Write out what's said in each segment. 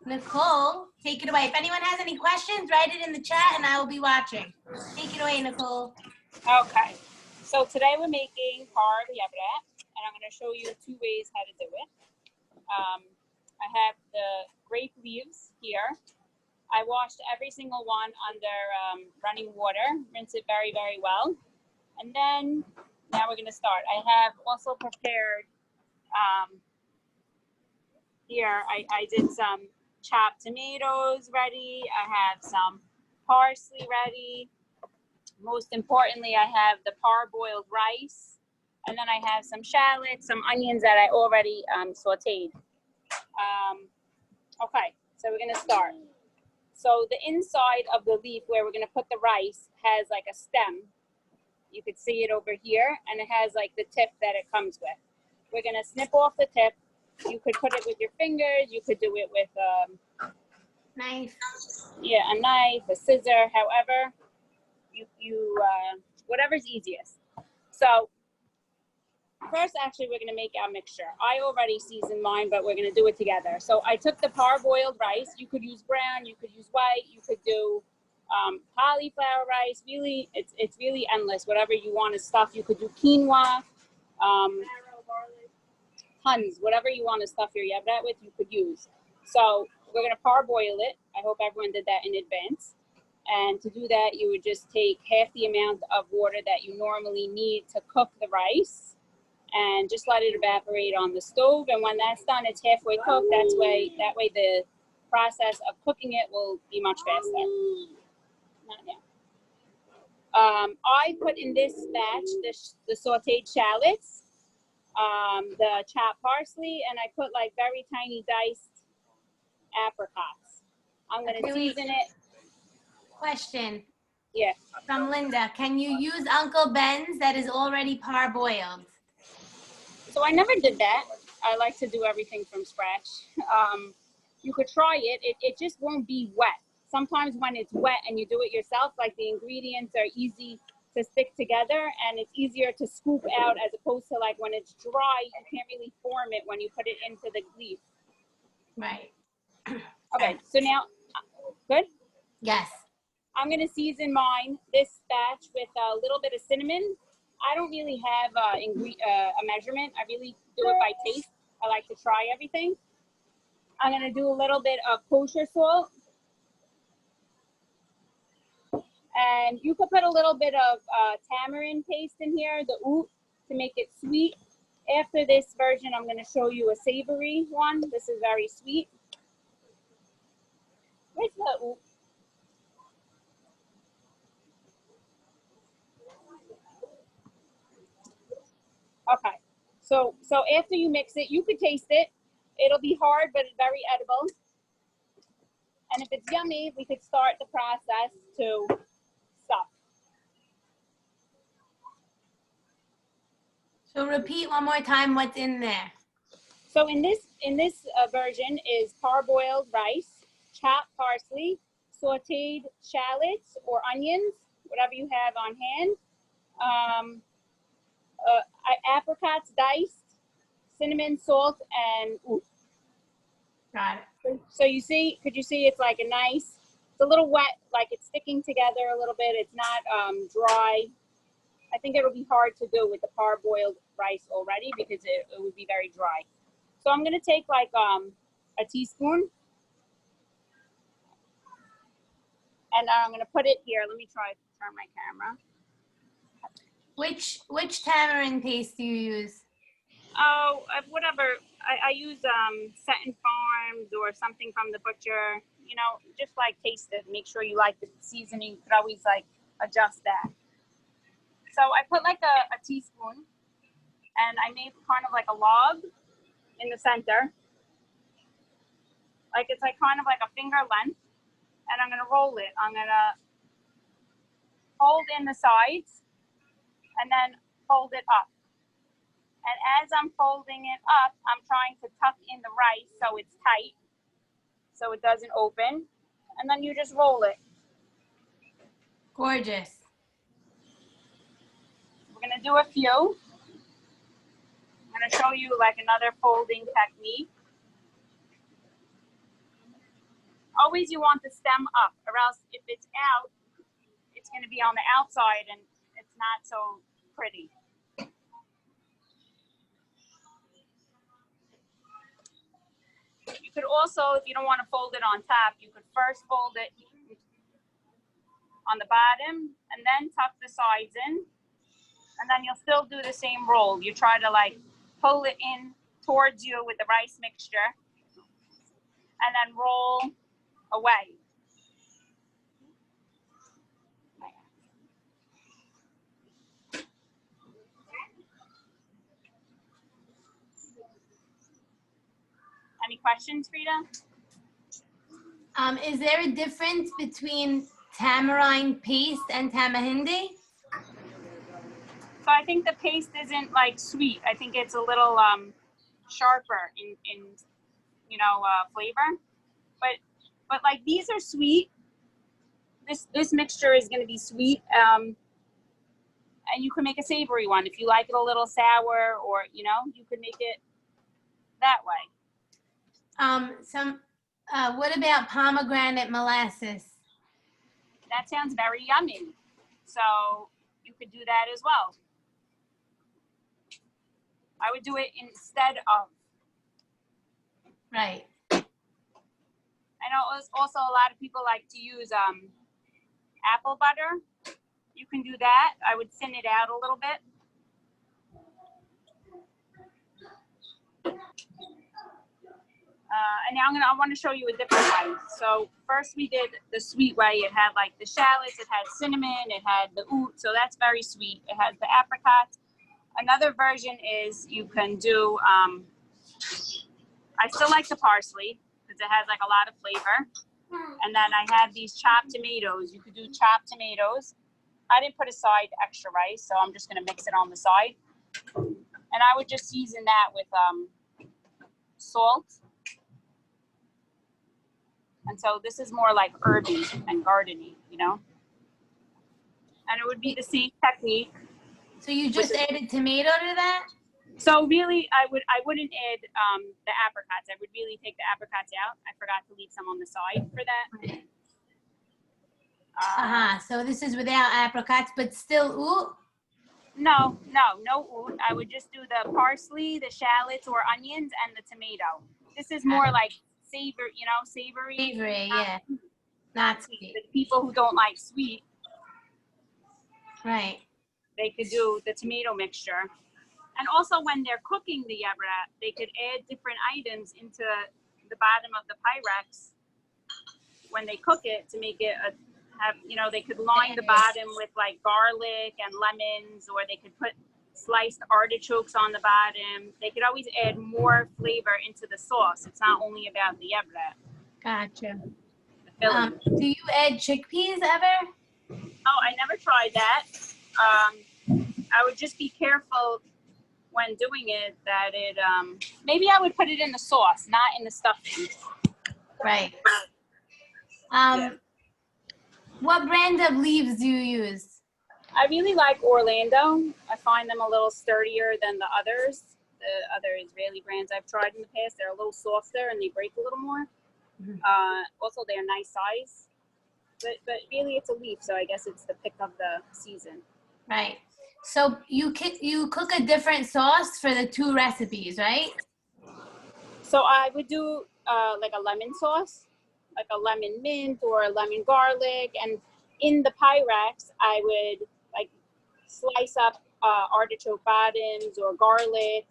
Nicole, take it away. If anyone has any questions, write it in the chat and I will be watching. Take it away, Nicole. Okay. So today we're making par Yebra, and I'm going to show you 2 ways how to do it. I have the grape leaves here. I washed every single one under running water, rinse it very, very well. And then now we're going to start. I have also prepared, here I did some chopped tomatoes ready. I have some parsley ready. Most importantly, I have the parboiled rice. And then I have some shallots, some onions that I already sauteed. Okay, so we're going to start. So the inside of the leaf where we're going to put the rice has like a stem. You could see it over here, and it has like the tip that it comes with. We're going to snip off the tip. You could put it with your fingers. You could do it with knife. Yeah, a knife, a scissor, however, whatever's easiest. So first, actually, we're going to make our mixture. I already seasoned mine, but we're going to do it together. So I took the parboiled rice. You could use brown, you could use white, you could do cauliflower rice. Really, it's really endless. Whatever you want to stuff. You could do quinoa, tons. Whatever you want to stuff your yebra with, you could use. So we're going to parboil it. I hope everyone did that in advance. And to do that, you would just take half the amount of water that you normally need to cook the rice, and just let it evaporate on the stove. And when that's done, it's halfway cooked. That way the process of cooking it will be much faster. Not now. I put in this batch the sauteed shallots, the chopped parsley, and I put like very tiny diced apricots. I'm going to season it. Question. Yeah. From Linda, can you use Uncle Ben's that is already parboiled? So I never did that. I like to do everything from scratch. You could try it. It just won't be wet. Sometimes when it's wet and you do it yourself, like the ingredients are easy to stick together and it's easier to scoop out as opposed to like when it's dry, you can't really form it when you put it into the leaf. Right. Okay, so now, good? Yes. I'm going to season mine, this batch, with a little bit of cinnamon. I don't really have a measurement. I really do it by taste. I like to try everything. I'm going to do a little bit of kosher salt. And you could put a little bit of tamarind paste in here, the oud, to make it sweet. After this version, I'm going to show you a savory one. This is very sweet. Where's the oud? Okay, so after you mix it, you could taste it. It'll be hard, but it's very edible. And if it's yummy, we could start the process to stuff. So repeat one more time what's in there. So in this version is parboiled rice, chopped parsley, sauteed shallots or onions, whatever you have on hand. Apricots diced, cinnamon, salt, and oud. Got it. So you see, could you see it's like a nice, it's a little wet, like it's sticking together a little bit. It's not dry. I think it'll be hard to do with the parboiled rice already because it would be very dry. So I'm going to take like a teaspoon. And I'm going to put it here. Let me try to turn my camera. Which tamarind paste do you use? Oh, whatever. I use Seton Farms or something from the butcher. You know, just like taste it. Make sure you like the seasoning. You could always like adjust that. So I put like a teaspoon, and I made kind of like a log in the center. Like it's like kind of like a finger length, and I'm gonna roll it. I'm gonna fold in the sides, and then fold it up. And as I'm folding it up, I'm trying to tuck in the rice so it's tight, so it doesn't open. And then you just roll it. Gorgeous. We're gonna do a few. I'm gonna show you like another folding technique. always you want the stem up, or else if it's out, it's going to be on the outside and it's not so pretty. You could also, if you don't want to fold it on top, you could first fold it on the bottom and then tuck the sides in. And then you'll still do the same roll. You try to like pull it in towards you with the rice mixture and then roll away. Any questions, Frida? Is there a difference between tamarind paste and tamahindi? So I think the paste isn't like sweet. I think it's a little sharper in flavor. But like these are sweet. This mixture is going to be sweet. And you can make a savory one if you like it a little sour, or you could make it that way. What about pomegranate molasses? That sounds very yummy. So you could do that as well. I would do it instead of. Right. I know also a lot of people like to use apple butter. You can do that. I would thin it out a little bit. And now I want to show you a different way. So first we did the sweet way. It had like the shallots, it had cinnamon, it had the oat. So that's very sweet. It has the apricots. Another version is you can do, I still like the parsley because it has like a lot of flavor. And then I have these chopped tomatoes. You could do chopped tomatoes. I didn't put aside extra rice, so I'm just going to mix it on the side. And I would just season that with salt. And so this is more like herby and gardeny, And it would be the same technique. So you just added tomato to that? So really, I wouldn't add the apricots. I would really take the apricots out. I forgot to leave some on the side for that. So this is without apricots, but still oat? No oat. I would just do the parsley, the shallots or onions, and the tomato. This is more like savory. Savory, yeah. Not sweet. The people who don't like sweet, right? They could do the tomato mixture. And also when they're cooking the Yebra, they could add different items into the bottom of the Pyrex when they cook it to make it they could line the bottom with like garlic and lemons, or they could put sliced artichokes on the bottom. They could always add more flavor into the sauce. It's not only about the Yebra. Gotcha. Do you add chickpeas ever? Oh, I never tried that. I would just be careful when doing it that it maybe I would put it in the sauce, not in the stuffing. Right. What brand of leaves do you use? I really like Orlando. I find them a little sturdier than the others. The other Israeli brands I've tried in the past, they're a little softer and they break a little more. Mm-hmm. Also, they're nice size. But really, it's a leaf, so I guess it's the pick of the season. Right. So you cook a different sauce for the two recipes, right? So I would do like a lemon sauce, like a lemon mint or a lemon garlic, and in the Pyrex, I would like slice up artichoke bottoms or garlic.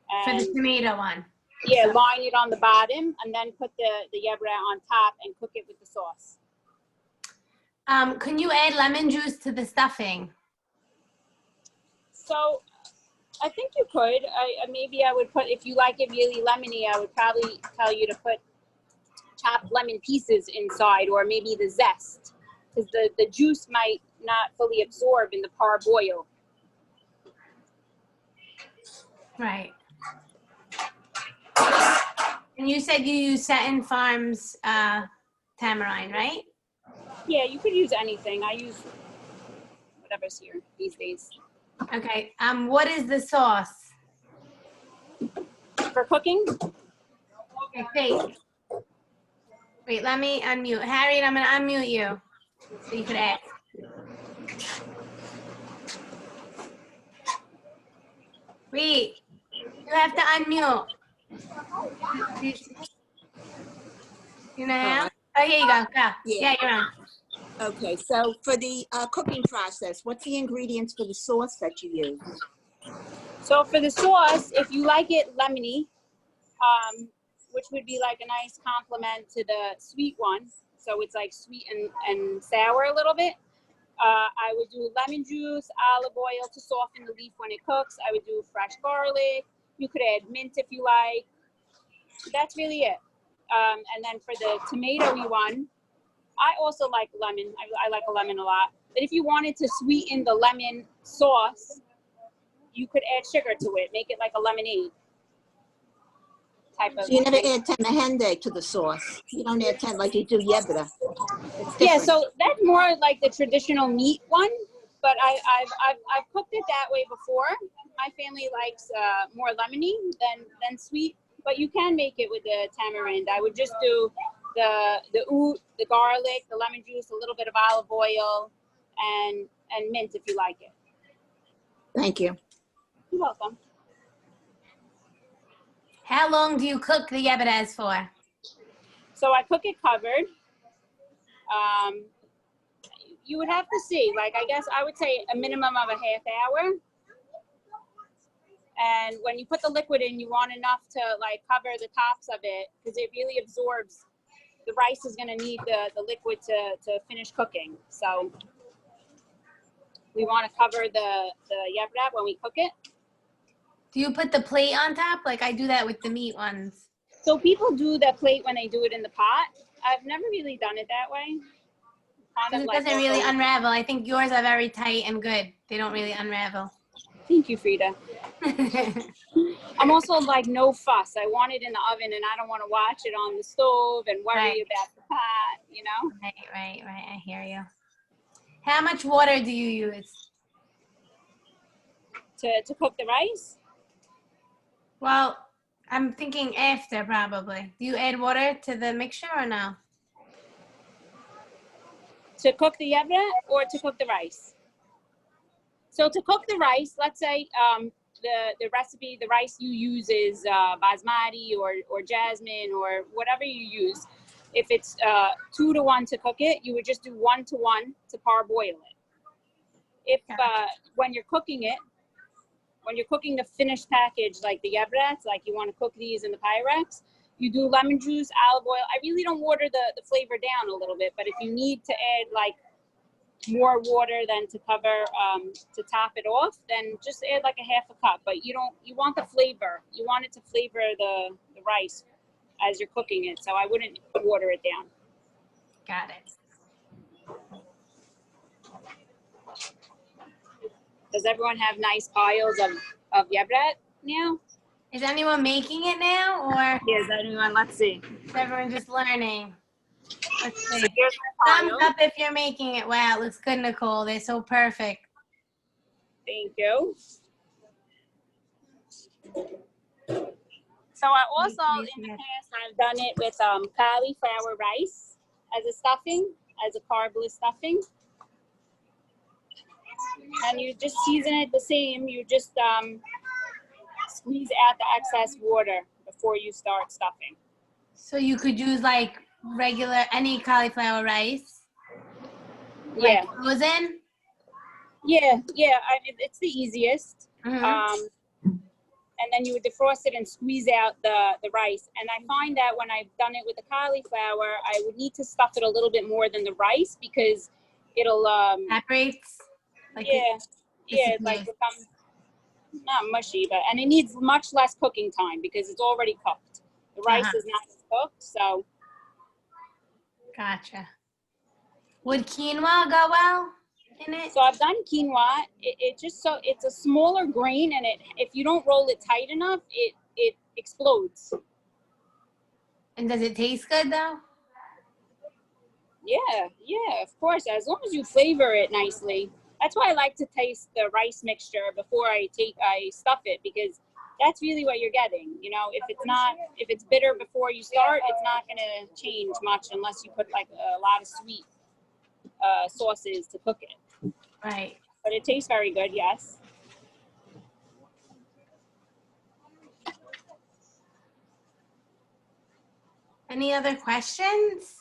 And, for the tomato one. Yeah, line it on the bottom, and then put the Yebra on top and cook it with the sauce. Can you add lemon juice to the stuffing? So I think you could. Maybe I would put, if you like it really lemony, I would probably tell you to put chopped lemon pieces inside, or maybe the zest, because the juice might not fully absorb in the parboil. Right. And you said you use Satin Farms tamarind, right? Yeah, you could use anything. I use whatever's here these days. Okay. What is the sauce? For cooking? Okay, fake. Wait, let me unmute. Harriet, I'm gonna unmute you so you could ask. Wait, you have to unmute. You know how? Oh, here you go. Go. Yeah, you're on. Okay, so for the cooking process, what's the ingredients for the sauce that you use? So for the sauce, if you like it lemony, which would be like a nice complement to the sweet one, so it's like sweet and sour a little bit, I would do lemon juice, olive oil to soften the leaf when it cooks. I would do fresh garlic. You could add mint if you like. That's really it. And then for the tomatoey one, I also like lemon. I like a lemon a lot. But if you wanted to sweeten the lemon sauce, you could add sugar to it. Make it like a lemonade type of. So you never add tamahende to the sauce. You don't add tam like you do Yebra. Yeah, so that's more like the traditional meat one. But I've cooked it that way before. My family likes more lemony than sweet. But you can make it with the tamarind. I would just do the oot, the garlic, the lemon juice, a little bit of olive oil, and mint if you like it. Thank you. You're welcome. How long do you cook the yebedas for? So I cook it covered. You would have to see, like, I guess I would say a minimum of a half hour. And when you put the liquid in, you want enough to like cover the tops of it because it really absorbs. The rice is going to need the liquid to finish cooking. So we want to cover the yebra when we cook it. Do you put the plate on top? Like I do that with the meat ones. So people do the plate when they do it in the pot. I've never really done it that way. It doesn't really unravel. I think yours are very tight and good. They don't really unravel. Thank you, Frida. I'm also like no fuss. I want it in the oven and I don't want to watch it on the stove and worry about the pot, you know? Right. I hear you. How much water do you use? To cook the rice? Well, I'm thinking after probably. Do you add water to the mixture or no? To cook the yebra or to cook the rice? So to cook the rice, let's say the recipe, the rice you use is basmati or jasmine or whatever you use. If it's 2 to 1 to cook it, you would just do 1 to 1 to parboil it. If when you're cooking it, when you're cooking the finished package, like the yebrats, like you want to cook these in the Pyrex, you do lemon juice, olive oil. I really don't water the flavor down a little bit, but if you need to add like more water than to cover to top it off, then just add like a half a cup. But you want the flavor. You want it to flavor the rice as you're cooking it. So I wouldn't water it down. Got it. Does everyone have nice piles of yebrat now? Is anyone making it now or Yes, anyone? Let's see. is everyone just learning? Let's see. So here's my Thumbs pile. up if you're making it. Wow, it looks good, Nicole. They're so perfect. Thank you. So I also, in the past, I've done it with cauliflower rice as a stuffing, as a carbless stuffing. And you just season it the same. You just squeeze out the excess water before you start stuffing. So you could use like regular, any cauliflower rice? Yeah. Like frozen? Yeah. It's the easiest. And then you would defrost it and squeeze out the rice. And I find that when I've done it with the cauliflower, I would need to stuff it a little bit more than the rice because it'll Evaporates? Like it like become not mushy, and it needs much less cooking time because it's already cooked. The rice is not cooked, so. Gotcha. Would quinoa go well in it? So I've done quinoa. It just it's a smaller grain, and if you don't roll it tight enough, it explodes. And does it taste good though? Yeah, of course. As long as you flavor it nicely. That's why I like to taste the rice mixture before I stuff it, because that's really what you're getting. You know, if it's bitter before you start, it's not going to change much unless you put like a lot of sweet sauces to cook it. Right. But it tastes very good, yes. Any other questions?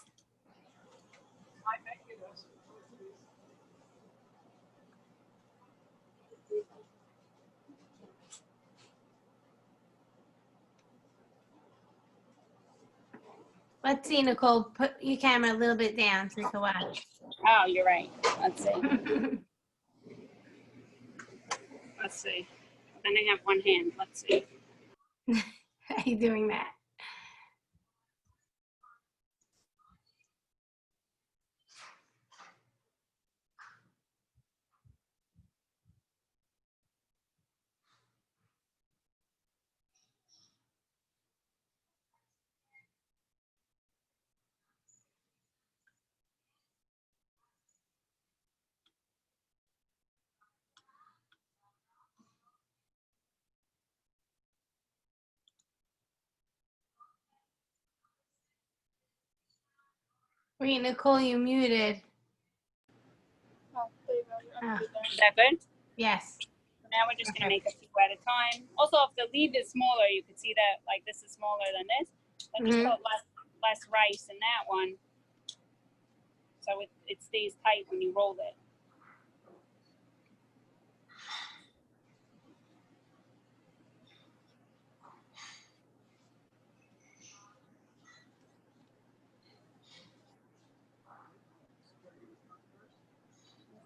Let's see, Nicole, put your camera a little bit down so we can watch. Oh, you're right. Let's see. Let's see. Then I have one hand. Let's see. How are you doing that? Wait, Nicole, you muted. Oh, there you go. Oh. Is that good? Yes. Now we're just going to make a few at a time. Also, if the leaf is smaller, you can see that like this is smaller than this. Then just put less rice in that one, so it stays tight when you roll it.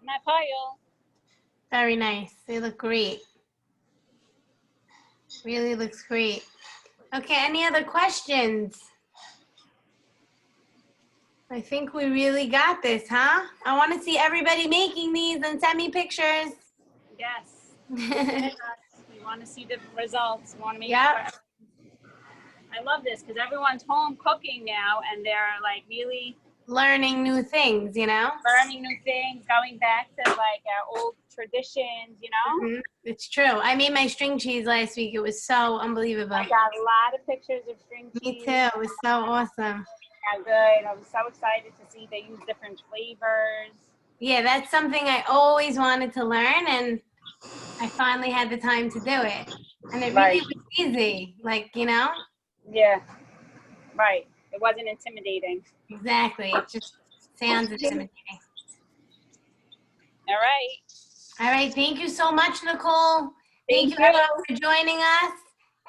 Isn't that pile? Very nice. They look great. Really looks great. Okay, any other questions? I think we really got this, huh? I want to see everybody making these and send me pictures. Yes. We want to see the results. We want to make Yep. sure. I love this because everyone's home cooking now, and they're like really Learning new things, you know? learning new things, going back to like our old traditions, you know? It's true. I made my string cheese last week. It was so unbelievable. I got a lot of pictures of string cheese. Me too. It was so awesome. How good. I was so excited to see they use different flavors. Yeah, that's something I always wanted to learn, and I finally had the time to do it. And it really was easy, like, you know? Yeah, right. It wasn't intimidating. Exactly. It just sounds intimidating. All right. All right. Thank you so much, Nicole. Thank you Thank you. everyone for joining us.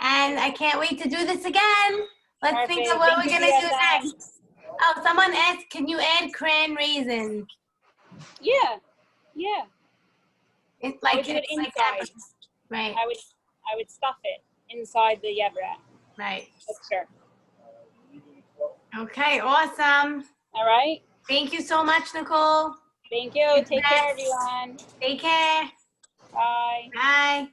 And I can't wait to do this again. Let's think of what we're going to do next. Oh, someone asked, can you add cran raisins? Yeah, yeah. It's I like, would do it it's like inside. right, I would stuff it inside the Yebra. right. Sure. Okay, awesome. All right. Thank you so much, Nicole. Thank you. Take care, everyone. Take care. Bye. Bye.